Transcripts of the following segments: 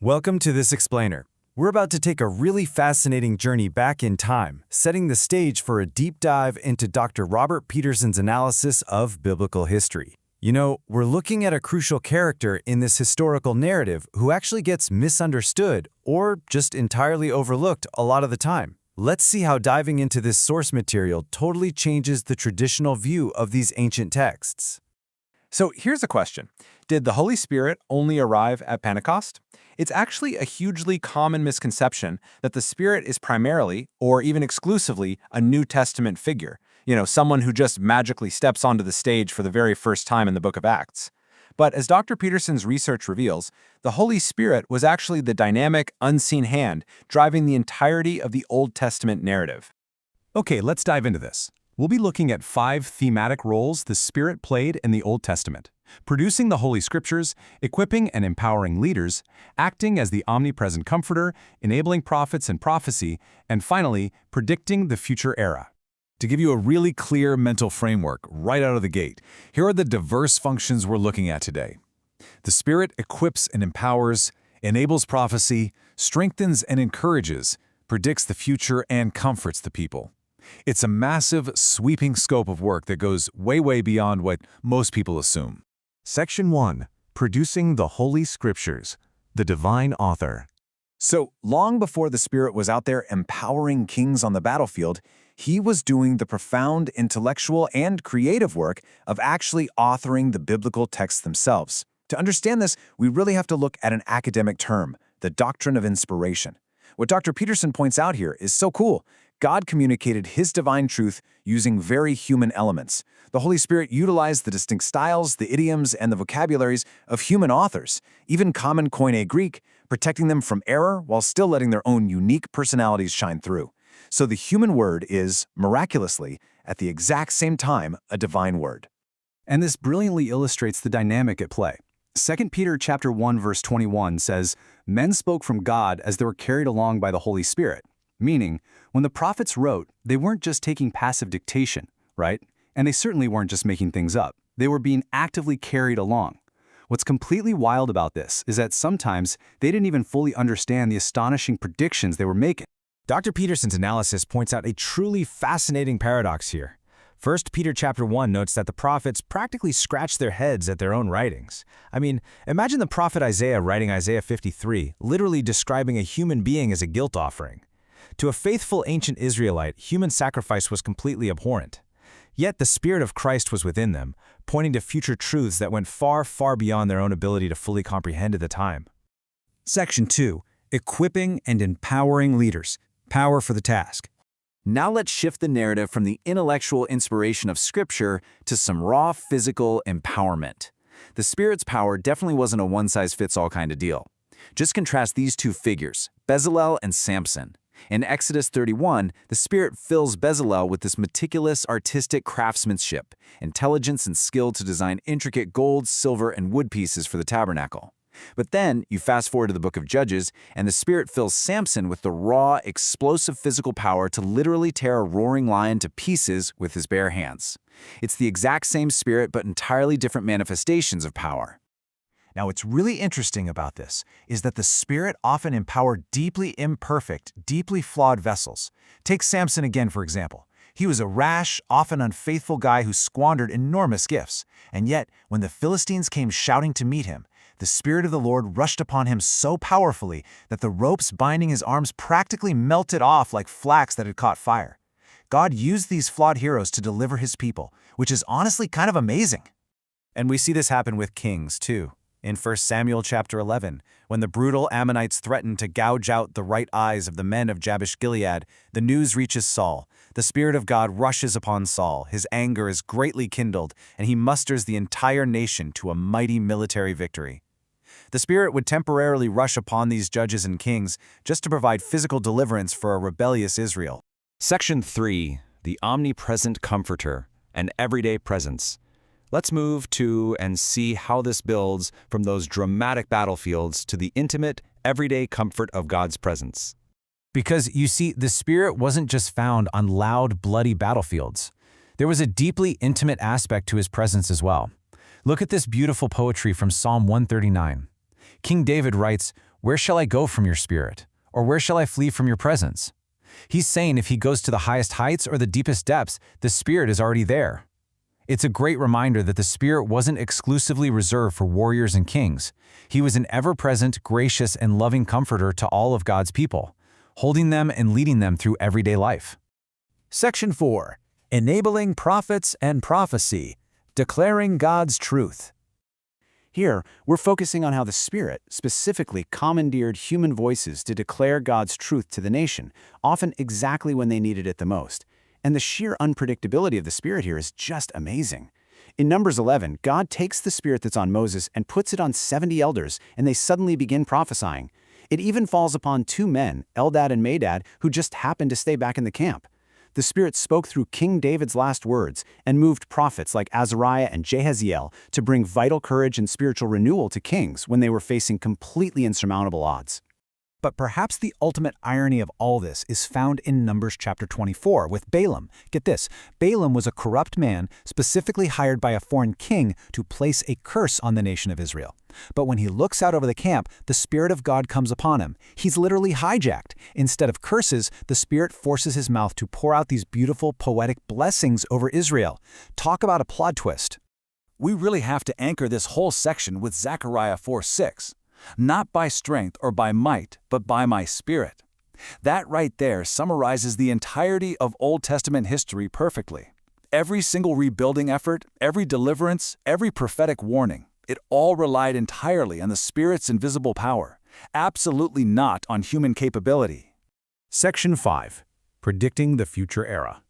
Welcome to This Explainer. We're about to take a really fascinating journey back in time, setting the stage for a deep dive into Dr. Robert Peterson's analysis of biblical history. You know, we're looking at a crucial character in this historical narrative who actually gets misunderstood or just entirely overlooked a lot of the time. Let's see how diving into this source material totally changes the traditional view of these ancient texts. So here's a question. Did the Holy Spirit only arrive at Pentecost? It's actually a hugely common misconception that the Spirit is primarily, or even exclusively, a New Testament figure. Someone who just magically steps onto the stage for the very first time in the book of Acts. But as Dr. Peterson's research reveals, the Holy Spirit was actually the dynamic, unseen hand driving the entirety of the Old Testament narrative. Okay, let's dive into this. We'll be looking at 5 thematic roles the Spirit played in the Old Testament: producing the Holy Scriptures, equipping and empowering leaders, acting as the omnipresent comforter, enabling prophets and prophecy, and finally, predicting the future era. To give you a really clear mental framework right out of the gate, here are the diverse functions we're looking at today. The Spirit equips and empowers, enables prophecy, strengthens and encourages, predicts the future, and comforts the people. It's a massive, sweeping scope of work that goes way beyond what most people assume. Section 1. Producing the Holy Scriptures, the Divine Author. So, long before the Spirit was out there empowering kings on the battlefield, he was doing the profound intellectual and creative work of actually authoring the biblical texts themselves. To understand this, we really have to look at an academic term, the doctrine of inspiration. What Dr. Peterson points out here is so cool. God communicated his divine truth using very human elements. The Holy Spirit utilized the distinct styles, the idioms, and the vocabularies of human authors, even common Koine Greek, protecting them from error while still letting their own unique personalities shine through. So the human word is, miraculously, at the exact same time, a divine word. And this brilliantly illustrates the dynamic at play. 2 Peter chapter 1 verse 21 says, "Men spoke from God as they were carried along by the Holy Spirit." Meaning, when the prophets wrote, they weren't just taking passive dictation, right? And they certainly weren't just making things up. They were being actively carried along. What's completely wild about this is that sometimes they didn't even fully understand the astonishing predictions they were making. Dr. Peterson's analysis points out a truly fascinating paradox here. 1 Peter chapter 1 notes that the prophets practically scratched their heads at their own writings. I mean, imagine the prophet Isaiah writing Isaiah 53, literally describing a human being as a guilt offering. To a faithful ancient Israelite, human sacrifice was completely abhorrent. Yet the Spirit of Christ was within them, pointing to future truths that went far beyond their own ability to fully comprehend at the time. Section 2. Equipping and empowering leaders. Power for the task. Now let's shift the narrative from the intellectual inspiration of Scripture to some raw physical empowerment. The Spirit's power definitely wasn't a one-size-fits-all kind of deal. Just contrast these two figures, Bezalel and Samson. In Exodus 31, the Spirit fills Bezalel with this meticulous artistic craftsmanship, intelligence and skill to design intricate gold, silver, and wood pieces for the tabernacle. But then, you fast forward to the book of Judges, and the Spirit fills Samson with the raw, explosive physical power to literally tear a roaring lion to pieces with his bare hands. It's the exact same Spirit, but entirely different manifestations of power. Now, what's really interesting about this is that the Spirit often empowered deeply imperfect, deeply flawed vessels. Take Samson again, for example. He was a rash, often unfaithful guy who squandered enormous gifts. And yet, when the Philistines came shouting to meet him, the Spirit of the Lord rushed upon him so powerfully that the ropes binding his arms practically melted off like flax that had caught fire. God used these flawed heroes to deliver his people, which is honestly kind of amazing. And we see this happen with kings, too. In 1 Samuel chapter 11, when the brutal Ammonites threaten to gouge out the right eyes of the men of Jabesh-Gilead, the news reaches Saul. The Spirit of God rushes upon Saul, his anger is greatly kindled, and he musters the entire nation to a mighty military victory. The Spirit would temporarily rush upon these judges and kings just to provide physical deliverance for a rebellious Israel. Section 3. The Omnipresent Comforter, an Everyday Presence. Let's move to and see how this builds from those dramatic battlefields to the intimate, everyday comfort of God's presence. Because, you see, the Spirit wasn't just found on loud, bloody battlefields. There was a deeply intimate aspect to his presence as well. Look at this beautiful poetry from Psalm 139. King David writes, "Where shall I go from your spirit? Or where shall I flee from your presence?" He's saying if he goes to the highest heights or the deepest depths, the Spirit is already there. It's a great reminder that the Spirit wasn't exclusively reserved for warriors and kings. He was an ever-present, gracious, and loving comforter to all of God's people, holding them and leading them through everyday life. Section 4. Enabling Prophets and Prophecy. Declaring God's Truth. Here, we're focusing on how the Spirit specifically commandeered human voices to declare God's truth to the nation, often exactly when they needed it the most. And the sheer unpredictability of the Spirit here is just amazing. In Numbers 11, God takes the Spirit that's on Moses and puts it on 70 elders, and they suddenly begin prophesying. It even falls upon 2 men, Eldad and Medad, who just happened to stay back in the camp. The Spirit spoke through King David's last words and moved prophets like Azariah and Jehaziel to bring vital courage and spiritual renewal to kings when they were facing completely insurmountable odds. But perhaps the ultimate irony of all this is found in Numbers chapter 24 with Balaam. Get this, Balaam was a corrupt man specifically hired by a foreign king to place a curse on the nation of Israel. But when he looks out over the camp, the Spirit of God comes upon him. He's literally hijacked. Instead of curses, the Spirit forces his mouth to pour out these beautiful, poetic blessings over Israel. Talk about a plot twist. We really have to anchor this whole section with Zechariah 4:6. Not by strength or by might, but by my Spirit. That right there summarizes the entirety of Old Testament history perfectly. Every single rebuilding effort, every deliverance, every prophetic warning, it all relied entirely on the Spirit's invisible power, absolutely not on human capability. Section 5. Predicting the Future Era.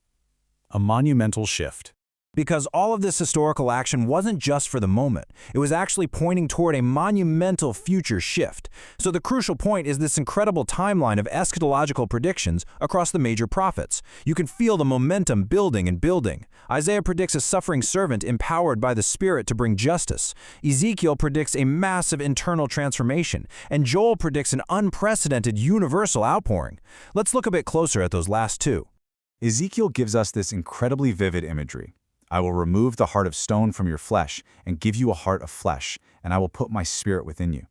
A monumental shift. Because all of this historical action wasn't just for the moment. It was actually pointing toward a monumental future shift. So the crucial point is this incredible timeline of eschatological predictions across the major prophets. You can feel the momentum building and building. Isaiah predicts a suffering servant empowered by the Spirit to bring justice. Ezekiel predicts a massive internal transformation. And Joel predicts an unprecedented universal outpouring. Let's look a bit closer at those last two. Ezekiel gives us this incredibly vivid imagery. I will remove the heart of stone from your flesh and give you a heart of flesh, and I will put my Spirit within you.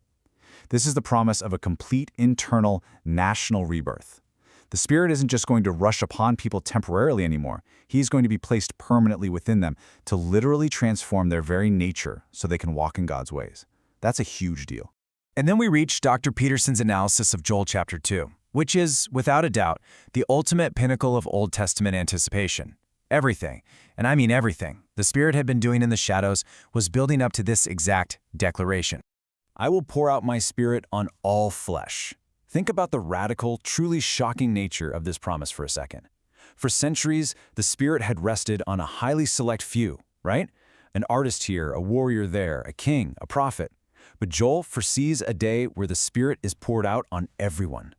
This is the promise of a complete internal national rebirth. The Spirit isn't just going to rush upon people temporarily anymore. He's going to be placed permanently within them to literally transform their very nature so they can walk in God's ways. That's a huge deal. And then we reach Dr. Peterson's analysis of Joel chapter 2, which is, without a doubt, the ultimate pinnacle of Old Testament anticipation. Everything, and I mean everything, the Spirit had been doing in the shadows was building up to this exact declaration. I will pour out my Spirit on all flesh. Think about the radical, truly shocking nature of this promise for a second. For centuries, the Spirit had rested on a highly select few, right? An artist here, a warrior there, a king, a prophet. But Joel foresees a day where the Spirit is poured out on everyone.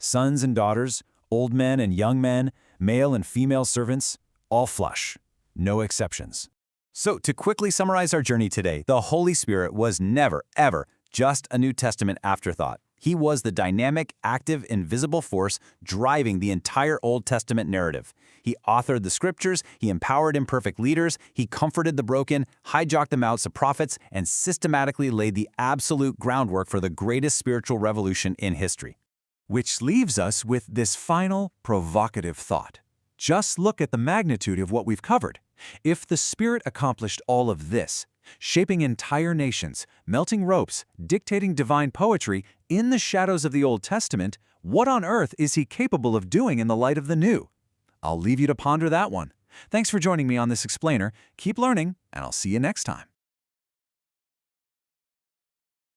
Sons and daughters, old men and young men, male and female servants, all flesh, no exceptions. So, to quickly summarize our journey today, the Holy Spirit was never, ever just a New Testament afterthought. He was the dynamic, active, invisible force driving the entire Old Testament narrative. He authored the scriptures, he empowered imperfect leaders, he comforted the broken, hijacked the mouths of prophets, and systematically laid the absolute groundwork for the greatest spiritual revolution in history. Which leaves us with this final, provocative thought. Just look at the magnitude of what we've covered. If the Spirit accomplished all of this, shaping entire nations, melting ropes, dictating divine poetry in the shadows of the Old Testament, what on earth is he capable of doing in the light of the New? I'll leave you to ponder that one. Thanks for joining me on this explainer. Keep learning, and I'll see you next time.